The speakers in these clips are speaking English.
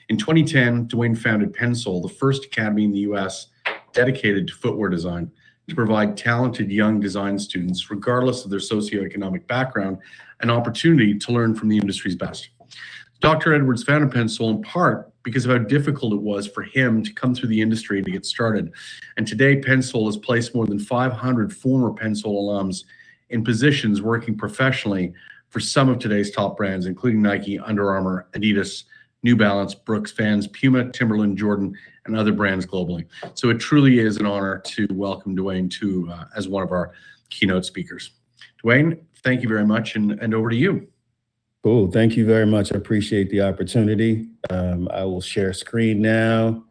In 2010, Dwayne founded PENSOLE, the first academy in the US dedicated to footwear design, to provide talented young design students, regardless of their socioeconomic background, an opportunity to learn from the industry's best. Dr. Edwards founded PENSOLE in part because of how difficult it was for him to come through the industry to get started. And today, PENSOLE has placed more than 500 former PENSOLE alums in positions working professionally for some of today's top brands, including Nike, Under Armour, Adidas, New Balance, Brooks, Vans, Puma, Timberland, Jordan, and other brands globally. So it truly is an honor to welcome Dwayne as one of our keynote speakers. Dwayne, thank you very much, and over to you. Cool, thank you very much. I appreciate the opportunity. I will share screen now.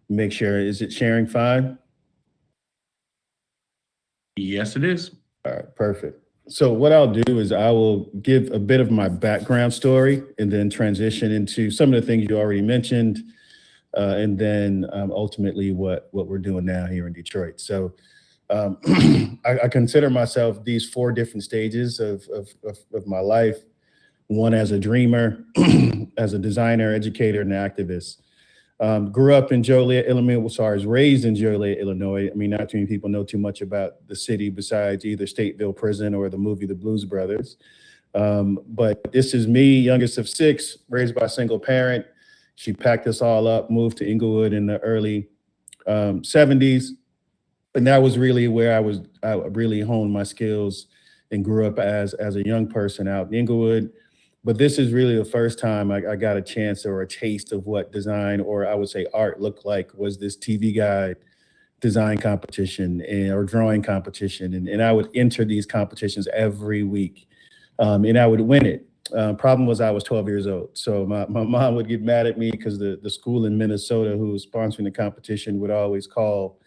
Make sure, is it sharing fine? Yes, it is. All right, perfect. So what I'll do is I will give a bit of my background story and then transition into some of the things you already mentioned, and then ultimately what we're doing now here in Detroit. So I consider myself these 4 different stages of my life. One as a dreamer, as a designer, educator, and activist. Grew up in Joliet, Illinois. I was raised in Joliet, Illinois. I mean, not too many people know too much about the city besides either Stateville Prison or the movie The Blues Brothers. But this is me, youngest of 6, raised by a single parent. She packed us all up, moved to Inglewood in the early 70s. And that was really where I really honed my skills and grew up as a young person out in Inglewood. But this is really the first time I got a chance or a taste of what design, or I would say art, looked like, was this TV Guide design competition or drawing competition. And I would enter these competitions every week, and I would win it. Problem was I was 12 years old. So my mom would get mad at me because the school in Minnesota who was sponsoring the competition would always call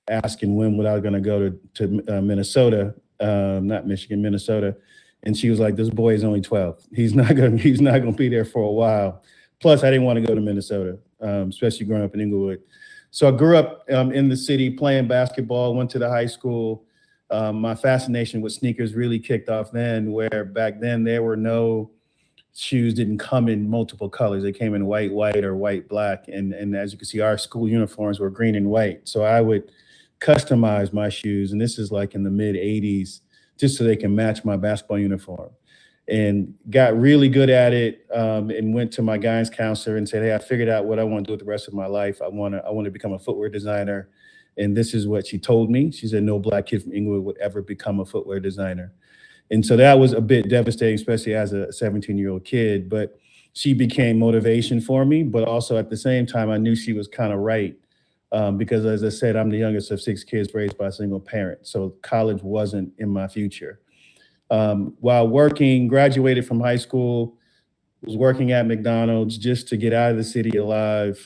asking when was I going to go to Minnesota, not Michigan, Minnesota. And she was like, this boy is only 12. He's not gonna be there for a while. Plus, I didn't want to go to Minnesota, especially growing up in Inglewood. So I grew up in the city playing basketball, went to the high school. My fascination with sneakers really kicked off then, where back then there were no shoes, didn't come in multiple colors. They came in white, or white, black. And as you can see, our school uniforms were green and white. So I would customize my shoes. And this is like in the mid 80s. Just so they can match my basketball uniform, and got really good at it, and went to my guidance counselor and said, hey, I figured out what I want to do with the rest of my life. I want to become a footwear designer. And this is what she told me. She said, no Black kid from Inglewood would ever become a footwear designer. And so that was a bit devastating, especially as a 17-year-old kid, but she became motivation for me. But also at the same time, I knew she was kind of right. Because as I said, I'm the youngest of 6 kids raised by a single parent. So college wasn't in my future. While working, graduated from high school, was working at McDonald's just to get out of the city alive.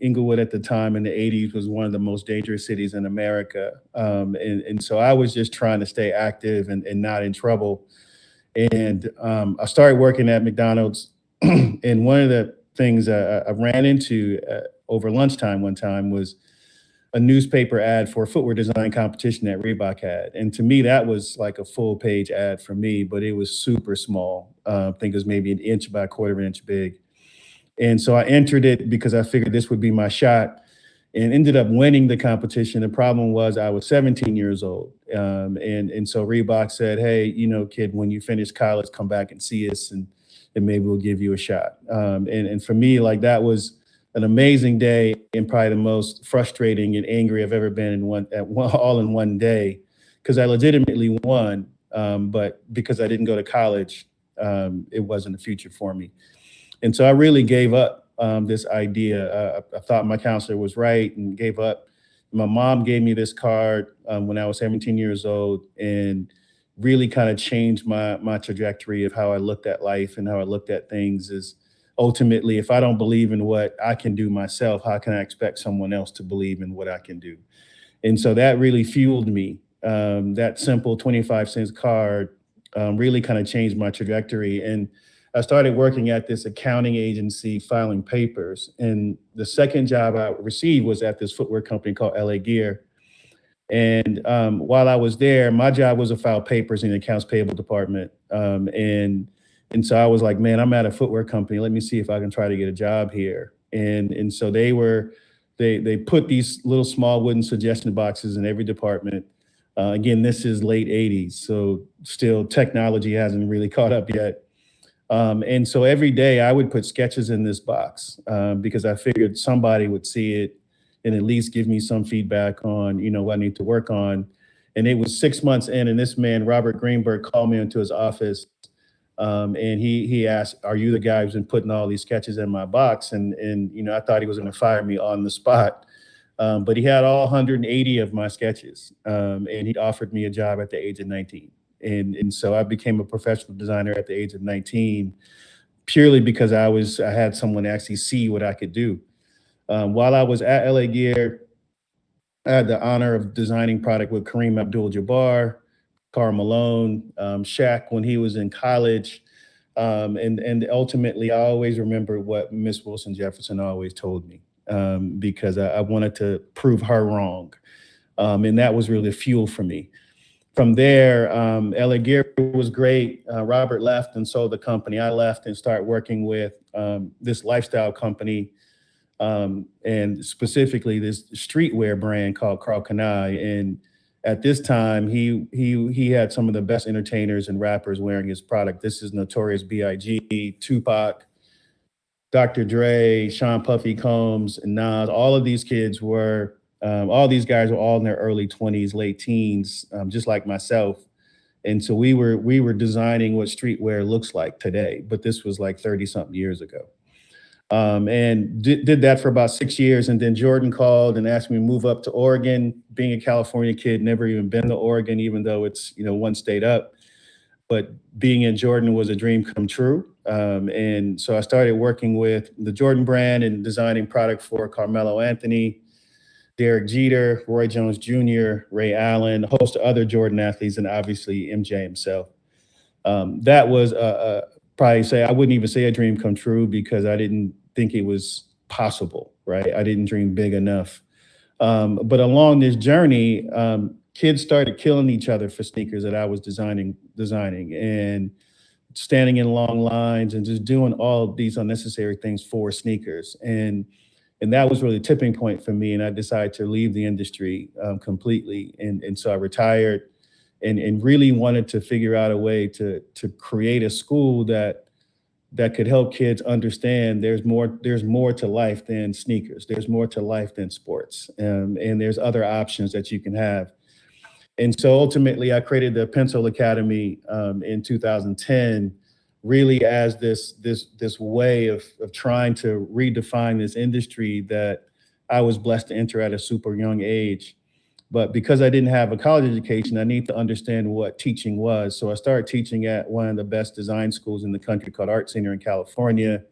Inglewood at the time in the 80s was one of the most dangerous cities in America. And so I was just trying to stay active and not in trouble. And I started working at McDonald's. And one of the things I ran into over lunchtime one time was a newspaper ad for a footwear design competition that Reebok had. And to me, that was like a full page ad for me, but it was super small. I think it was maybe an inch by a quarter of an inch big. And so I entered it because I figured this would be my shot, and ended up winning the competition. The problem was I was 17 years old. And so Reebok said, hey, you know, kid, when you finish college, come back and see us and maybe we'll give you a shot. And for me, like, that was an amazing day, and probably the most frustrating and angry I've ever been all in one day, because I legitimately won, but because I didn't go to college, it wasn't a future for me. And so I really gave up this idea. I thought my counselor was right and gave up. My mom gave me this card when I was 17 years old, and really kind of changed my trajectory of how I looked at life and how I looked at things. Is ultimately, if I don't believe in what I can do myself, how can I expect someone else to believe in what I can do? And so that really fueled me. That simple 25-cent card really kind of changed my trajectory. And I started working at this accounting agency filing papers. And the second job I received was at this footwear company called LA Gear. And while I was there, my job was to file papers in the accounts payable department. And And so I was like, man, I'm at a footwear company. Let me see if I can try to get a job here. And so they put these little small wooden suggestion boxes in every department. Again, this is late 80s, so still technology hasn't really caught up yet. And so every day I would put sketches in this box because I figured somebody would see it and at least give me some feedback on, what I need to work on. And it was 6 months in, and this man, Robert Greenberg, called me into his office. And he asked, "Are you the guy who's been putting all these sketches in my box?" And I thought he was going to fire me on the spot. But he had all 180 of my sketches, and he offered me a job at the age of 19. And so I became a professional designer at the age of 19, purely because I had someone actually see what I could do. While I was at LA Gear, I had the honor of designing product with Kareem Abdul-Jabbar, Karl Malone, Shaq when he was in college. And ultimately, I always remember what Miss Wilson Jefferson always told me, because I wanted to prove her wrong. And that was really fuel for me. From there, LA Gear was great. Robert left and sold the company. I left and started working with this lifestyle company, and specifically this streetwear brand called Karl Kanai. And at this time, he had some of the best entertainers and rappers wearing his product. This is Notorious B.I.G., Tupac, Dr. Dre, Sean Puffy Combs, and Nas. All of these kids were, all these guys were all in their early 20s, late teens, just like myself. And so we were designing what streetwear looks like today, but this was like 30 something years ago. And did that for about 6 years. And then Jordan called and asked me to move up to Oregon. Being a California kid, never even been to Oregon, even though it's, one state up. But being in Jordan was a dream come true. And so I started working with the Jordan brand and designing product for Carmelo Anthony, Derek Jeter, Roy Jones Jr., Ray Allen, a host of other Jordan athletes, and obviously MJ himself. That was I wouldn't even say a dream come true, because I didn't think it was possible, right? I didn't dream big enough. But along this journey, kids started killing each other for sneakers that I was designing, and standing in long lines and just doing all of these unnecessary things for sneakers. And that was really a tipping point for me. And I decided to leave the industry completely. And so I retired and really wanted to figure out a way to create a school that could help kids understand there's more to life than sneakers. There's more to life than sports. And there's other options that you can have. And so ultimately I created the PENSOLE Academy in 2010, really as this way of trying to redefine this industry that I was blessed to enter at a super young age. But because I didn't have a college education, I need to understand what teaching was. So I started teaching at one of the best design schools in the country called Art Center in California.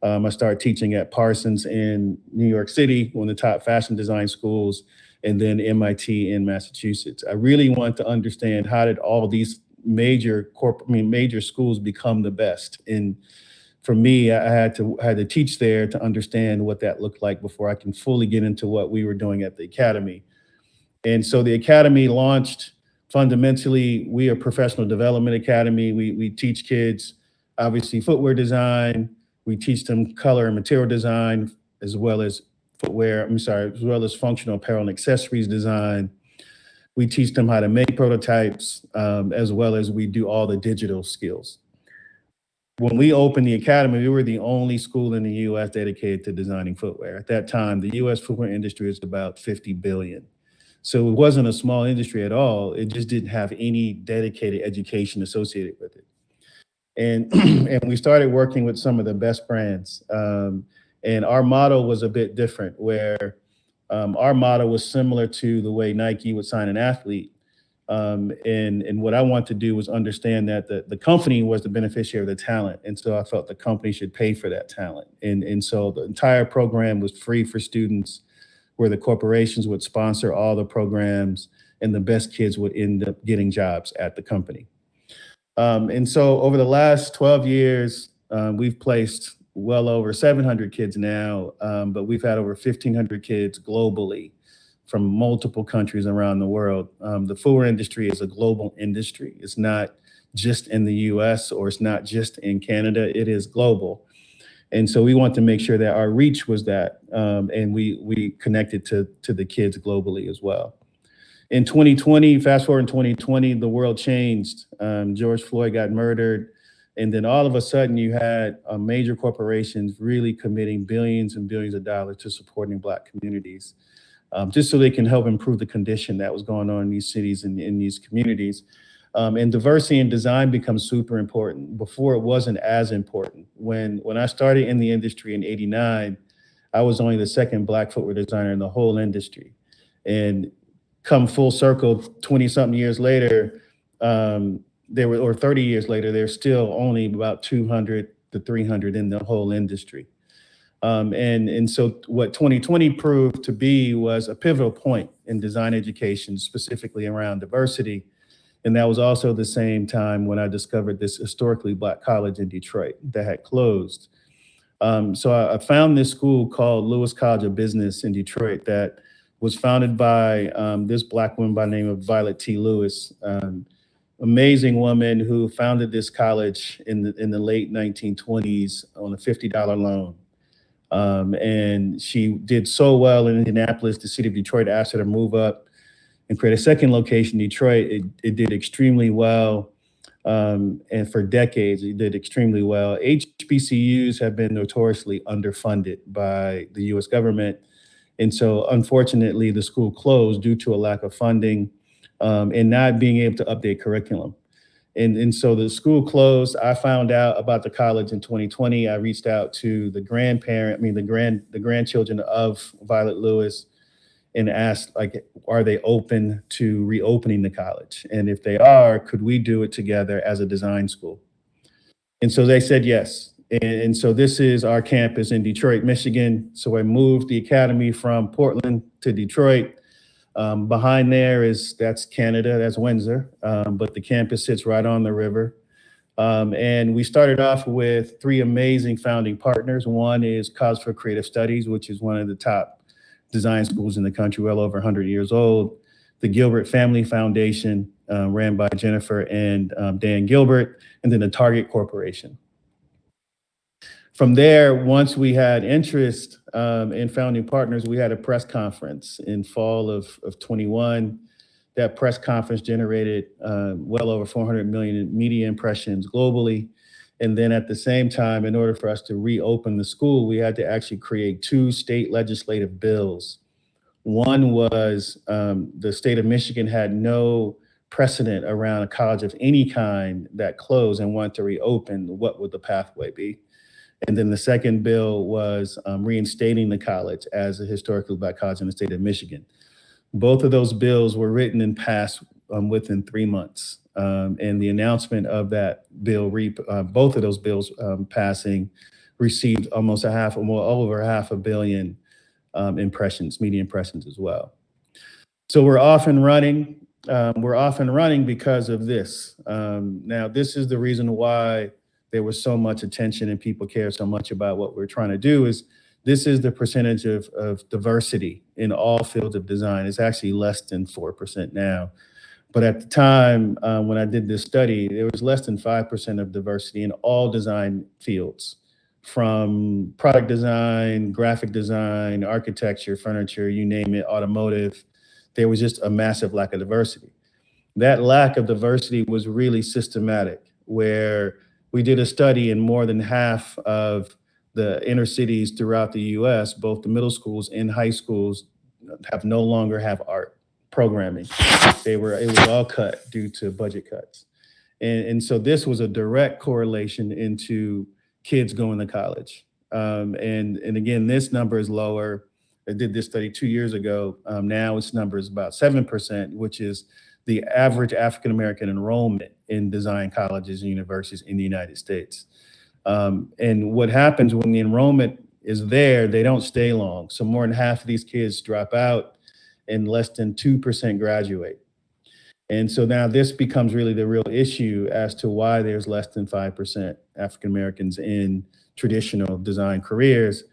I started teaching at Parsons in New York City, one of the top fashion design schools, and then MIT in Massachusetts. I really want to understand, how did all these major schools become the best? And for me, I had to teach there to understand what that looked like before I can fully get into what we were doing at the academy. And so the academy launched. Fundamentally, we are a professional development academy. We teach kids, obviously, footwear design. We teach them color and material design, as well as as well as functional apparel and accessories design. We teach them how to make prototypes, as well as we do all the digital skills. When we opened the academy, we were the only school in the US dedicated to designing footwear. At that time, the US footwear industry was about 50 billion. So it wasn't a small industry at all. It just didn't have any dedicated education associated with it. And, and we started working with some of the best brands. And our model was a bit different, where our model was similar to the way Nike would sign an athlete. And what I want to do was understand that the company was the beneficiary of the talent. And so I felt the company should pay for that talent. And so the entire program was free for students, where the corporations would sponsor all the programs and the best kids would end up getting jobs at the company. And so over the last 12 years, we've placed well over 700 kids now, but we've had over 1,500 kids globally from multiple countries around the world. The footwear industry is a global industry. It's not just in the US, or it's not just in Canada, it is global. And so we want to make sure that our reach was that, and we connected to the kids globally as well. In 2020, fast forward in 2020, the world changed. George Floyd got murdered. And then all of a sudden you had major corporations really committing billions and billions of dollars to supporting Black communities, just so they can help improve the condition that was going on in these cities and in these communities. And diversity in design becomes super important. Before, it wasn't as important. When I started in the industry in '89, I was only the second Black footwear designer in the whole industry. And come full circle, 20 something years later, or 30 years later, there's still only about 200 to 300 in the whole industry. And so what 2020 proved to be was a pivotal point in design education, specifically around diversity. And that was also the same time when I discovered this historically Black college in Detroit that had closed. So I found this school called Lewis College of Business in Detroit that was founded by this Black woman by the name of Violet T. Lewis, amazing woman who founded this college in the late 1920s on a $50 loan. And she did so well in Indianapolis, the city of Detroit asked her to move up and create a second location in Detroit. It did extremely well. And for decades, it did extremely well. HBCUs have been notoriously underfunded by the US government. And so unfortunately, the school closed due to a lack of funding and not being able to update curriculum. And so the school closed. I found out about the college in 2020. I reached out to the grandchildren of Violet Lewis and asked, like, are they open to reopening the college? And if they are, could we do it together as a design school? And so they said yes. And so this is our campus in Detroit, Michigan. So I moved the academy from Portland to Detroit. Behind there that's Canada, that's Windsor, but the campus sits right on the river. And we started off with 3 amazing founding partners. One is Cause for Creative Studies, which is one of the top design schools in the country, well over 100 years old. The Gilbert Family Foundation, ran by Jennifer and Dan Gilbert, and then the Target Corporation. From there, once we had interest in founding partners, we had a press conference in fall of 21. That press conference generated well over 400 million in media impressions globally. And then at the same time, in order for us to reopen the school, we had to actually create 2 state legislative bills. One was the state of Michigan had no precedent around a college of any kind that closed and wanted to reopen. What would the pathway be? And then the second bill was reinstating the college as a historically Black college in the state of Michigan. Both of those bills were written and passed within 3 months. And the announcement of that bill, both of those bills passing, received almost over half a billion impressions, media impressions as well. So we're off and running. Because of this. Now, this is the reason why there was so much attention and people care so much about what we're trying to do. Is this is the percentage of diversity in all fields of design. It's actually less than 4% now. But at the time when I did this study, there was less than 5% of diversity in all design fields, from product design, graphic design, architecture, furniture, you name it, automotive. There was just a massive lack of diversity. That lack of diversity was really systematic, where we did a study in more than half of the inner cities throughout the US, both the middle schools and high schools no longer have art programming. It was all cut due to budget cuts. And so this was a direct correlation into kids going to college. And again, this number is lower. I did this study 2 years ago. Now its number is about 7%, which is the average African-American enrollment in design colleges and universities in the United States. And what happens when the enrollment is there, they don't stay long. So more than half of these kids drop out and less than 2% graduate. And so now this becomes really the real issue as to why there's less than 5% African-Americans in traditional design careers.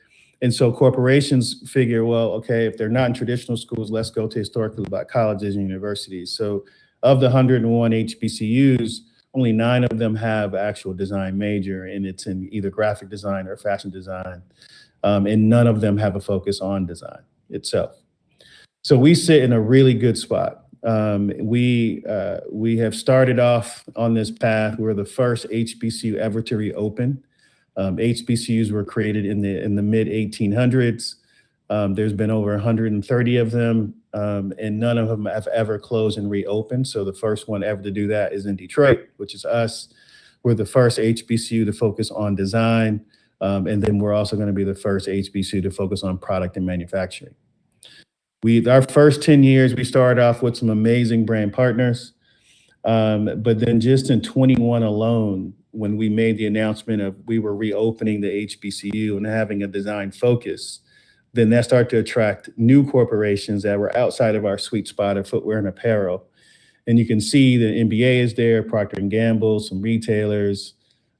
And so corporations figure, well, okay, if they're not in traditional schools, let's go to historically Black colleges and universities. So of the 101 HBCUs, only 9 of them have actual design major, and it's in either graphic design or fashion design. And none of them have a focus on design itself. So we sit in a really good spot. We have started off on this path. We're the first HBCU ever to reopen. HBCUs were created in the mid 1800s. There's been over 130 of them, and none of them have ever closed and reopened. So the first one ever to do that is in Detroit, which is us. We're the first HBCU to focus on design, and then we're also going to be the first HBCU to focus on product and manufacturing. Our first 10 years, we started off with some amazing brand partners, but then just in 21 alone, when we made the announcement of we were reopening the HBCU and having a design focus, then that started to attract new corporations that were outside of our sweet spot of footwear and apparel. And you can see the NBA is there, Procter & Gamble, some retailers.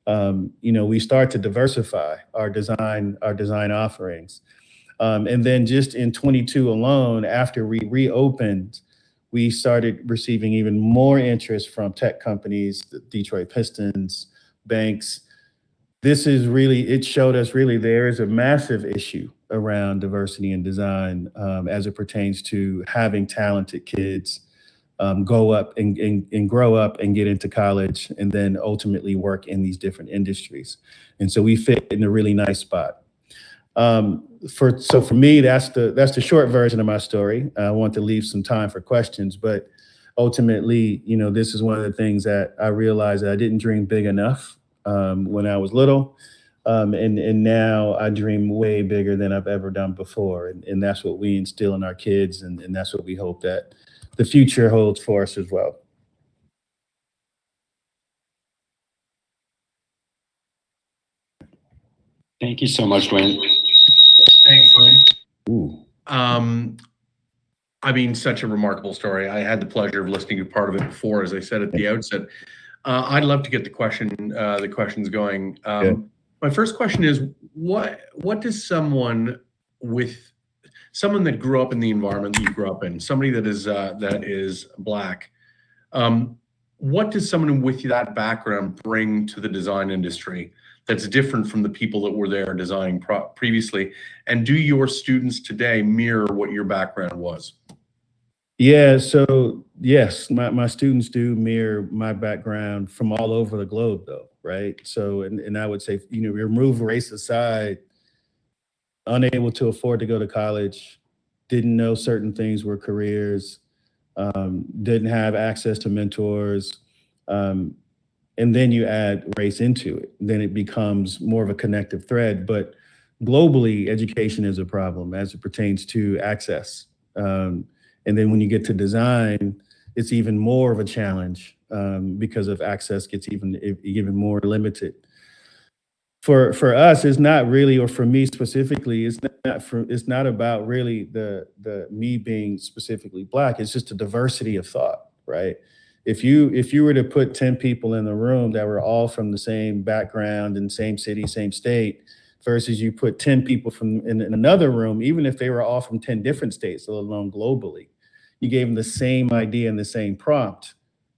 We start to diversify our design offerings. And then just in 22 alone, after we reopened, we started receiving even more interest from tech companies, the Detroit Pistons, banks. It showed us really there is a massive issue around diversity in design as it pertains to having talented kids go up and grow up and get into college and then ultimately work in these different industries. And so we fit in a really nice spot. For me, that's the short version of my story. I want to leave some time for questions, but ultimately, this is one of the things that I realized that I didn't dream big enough when I was little. And now I dream way bigger than I've ever done before. And that's what we instill in our kids. And that's what we hope that the future holds for us as well. Thank you so much, Dwayne. Thanks, Dwayne. Ooh. Such a remarkable story. I had the pleasure of listening to part of it before, as I said at the outset. I'd love to get the questions going. My first question is, what does someone that grew up in the environment that you grew up in, somebody that is Black, what does someone with that background bring to the design industry that's different from the people that were there designing previously? And do your students today mirror what your background was? Yeah, so yes, my students do mirror my background from all over the globe, though, right? So, and I would say, remove race aside, unable to afford to go to college, didn't know certain things were careers, didn't have access to mentors, and then you add race into it, then it becomes more of a connective thread. But globally, education is a problem as it pertains to access. And then when you get to design, it's even more of a challenge because of access gets even more limited. For us, it's not really, or for me specifically, it's not about really the me being specifically Black. It's just a diversity of thought, right? If you were to put 10 people in the room that were all from the same background and same city, same state, versus you put 10 people in another room, even if they were all from 10 different states, let alone globally, you gave them the same idea and the same prompt,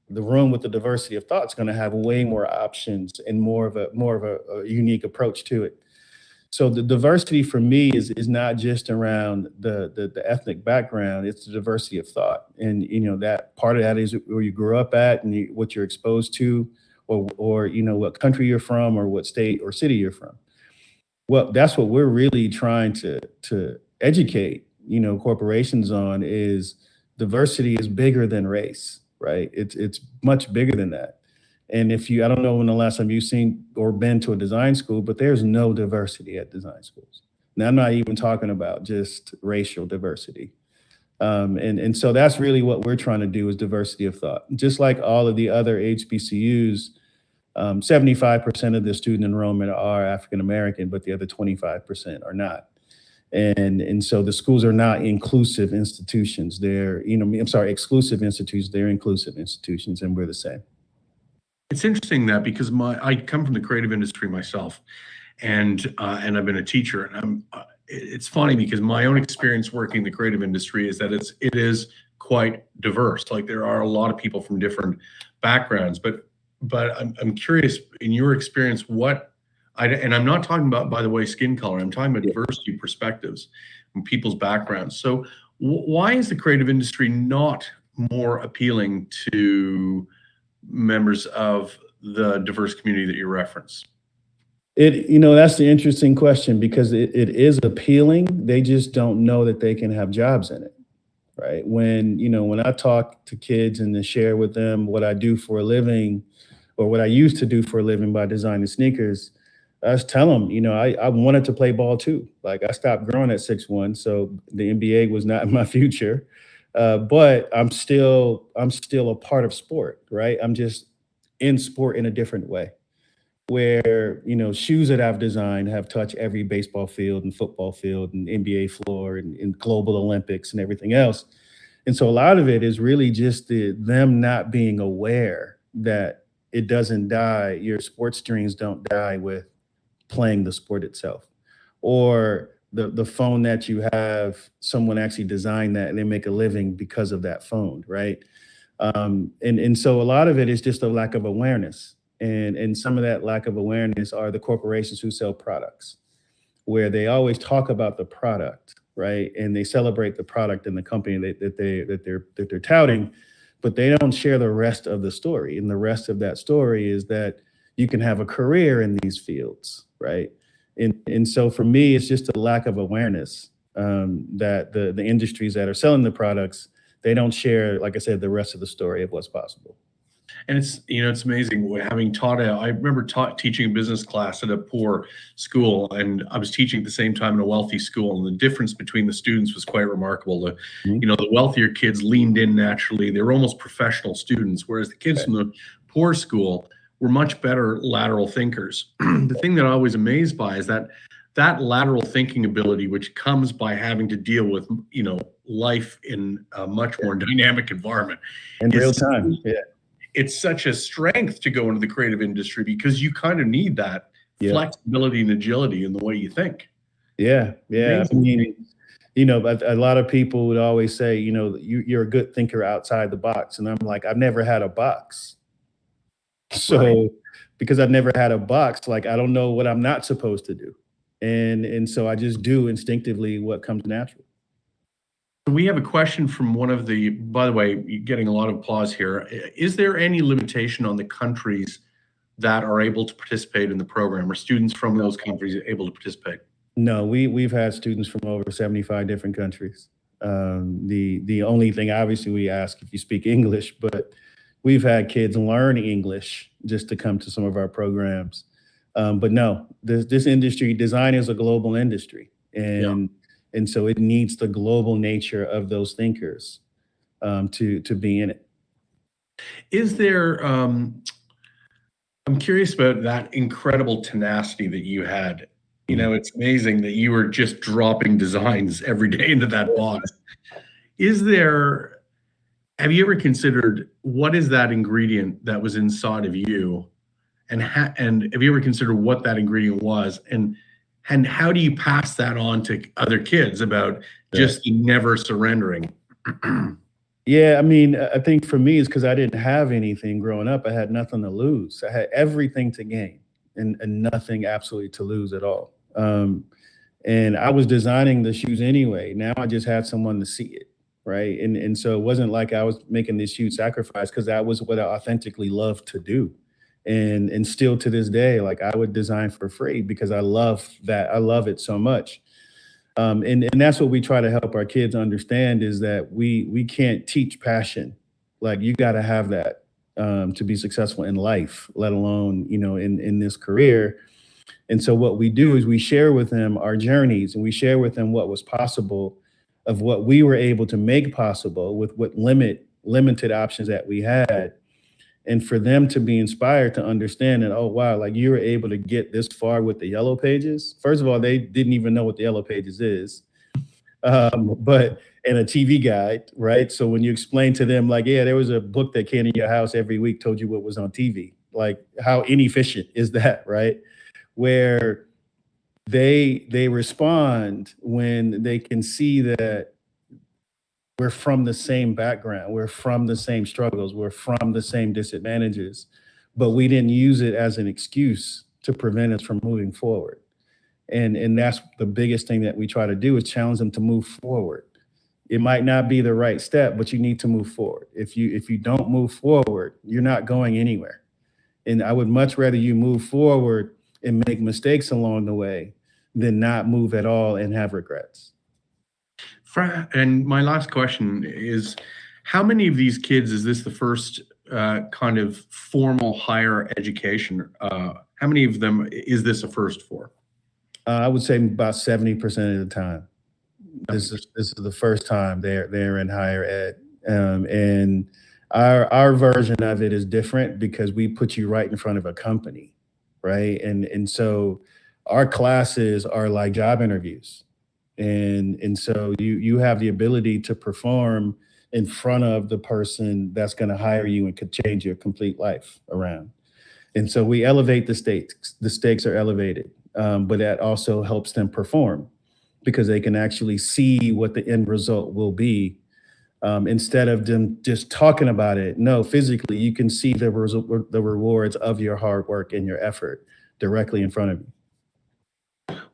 the room with the diversity of thought is going to have way more options and more of a unique approach to it. So the diversity for me is not just around the ethnic background, it's the diversity of thought. And that part of that is where you grew up at and what you're exposed to, or what country you're from or what state or city you're from. Well, that's what we're really trying to educate, corporations on is diversity is bigger than race, right? It's much bigger than that. And I don't know when the last time you've seen or been to a design school, but there's no diversity at design schools. Now, I'm not even talking about just racial diversity. And so that's really what we're trying to do is diversity of thought. Just like all of the other HBCUs, 75% of the student enrollment are African-American, but the other 25% are not. And so the schools are not inclusive institutions. They're, exclusive institutions. They're inclusive institutions, and we're the same. It's interesting that because I come from the creative industry myself, and I've been a teacher, and it's funny because my own experience working in the creative industry is that it is quite diverse. Like there are a lot of people from different backgrounds, but but I'm curious, in your experience, and I'm not talking about, by the way, skin color. I'm talking about diversity perspectives and people's backgrounds. So why is the creative industry not more appealing to members of the diverse community that you reference? That's the interesting question, because it is appealing. They just don't know that they can have jobs in it, right? When I talk to kids and to share with them what I do for a living, or what I used to do for a living by designing sneakers, I just tell them, I wanted to play ball too. Like, I stopped growing at 6'1", so the NBA was not in my future. But I'm still a part of sport, right? I'm just in sport in a different way, where shoes that I've designed have touched every baseball field and football field and NBA floor and global Olympics and everything else. And so a lot of it is really just them not being aware that it doesn't die. Your sports dreams don't die with playing the sport itself, or the phone that you have, someone actually designed that and they make a living because of that phone, right? And so a lot of it is just a lack of awareness. And some of that lack of awareness are the corporations who sell products, where they always talk about the product, right? And they celebrate the product and the company that they're touting, but they don't share the rest of the story. And the rest of that story is that you can have a career in these fields, right? And so for me, it's just a lack of awareness, that the industries that are selling the products, they don't share, like I said, the rest of the story of what's possible. And it's amazing, having taught. I remember teaching a business class at a poor school, and I was teaching at the same time in a wealthy school. And the difference between the students was quite remarkable. The wealthier kids leaned in naturally; they were almost professional students, whereas the kids from the poor school were much better lateral thinkers. The thing that I was amazed by is that lateral thinking ability, which comes by having to deal with life in a much more dynamic environment in real time. Yeah. It's such a strength to go into the creative industry, because you kind of need that flexibility and agility in the way you think. Yeah. I mean, a lot of people would always say, you're a good thinker outside the box. And I'm like, I've never had a box. So because I've never had a box, like, I don't know what I'm not supposed to do. And so I just do instinctively what comes natural. We have a question from one of the, by the way, you're getting a lot of applause here. Is there any limitation on the countries that are able to participate in the program, or students from those countries able to participate? No, we've had students from over 75 different countries. The only thing, obviously, we ask if you speak English, but we've had kids learn English just to come to some of our programs. But no, this industry, design is a global industry. And so it needs the global nature of those thinkers to be in it. Is there, I'm curious about that incredible tenacity that you had. It's amazing that you were just dropping designs every day into that box. Have you ever considered, what is that ingredient that was inside of you? And have you ever considered what that ingredient was? And how do you pass that on to other kids about just never surrendering? Yeah, I mean, I think for me, it's because I didn't have anything growing up. I had nothing to lose. I had everything to gain and nothing absolutely to lose at all. And I was designing the shoes anyway. Now I just had someone to see it, right? And so it wasn't like I was making this huge sacrifice, because that was what I authentically loved to do. And still to this day, like, I would design for free because I love that. I love it so much. And that's what we try to help our kids understand, is that we can't teach passion. Like, you got to have that to be successful in life, let alone, in this career. And so what we do is we share with them our journeys, and we share with them what was possible, of what we were able to make possible with what limited options that we had. And for them to be inspired to understand that, oh, wow, like, you were able to get this far with the yellow pages. First of all, they didn't even know what the yellow pages is, but in a TV guide, right? So when you explain to them, like, yeah, there was a book that came in your house every week, told you what was on TV. Like, how inefficient is that, right? Where they respond when they can see that we're from the same background, we're from the same struggles, we're from the same disadvantages, but we didn't use it as an excuse to prevent us from moving forward. And that's the biggest thing that we try to do, is challenge them to move forward. It might not be the right step, but you need to move forward. If you don't move forward, you're not going anywhere. And I would much rather you move forward and make mistakes along the way than not move at all and have regrets. And my last question is, how many of these kids is this the first kind of formal higher education? How many of them is this a first for? I would say about 70% of the time. This is the first time they're in higher ed, and our version of it is different because we put you right in front of a company, right? And so our classes are like job interviews, and so you have the ability to perform in front of the person that's going to hire you and could change your complete life around. And so we elevate the stakes. The stakes are elevated, but that also helps them perform, because they can actually see what the end result will be, instead of them just talking about it. No, physically, you can see the rewards of your hard work and your effort directly in front of you.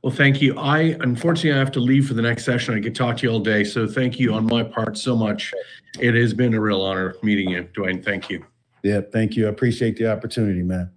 Well, thank you. Unfortunately, I have to leave for the next session. I could talk to you all day. So thank you on my part so much. It has been a real honor meeting you, Dwayne. Thank you. Yeah, thank you. I appreciate the opportunity, man.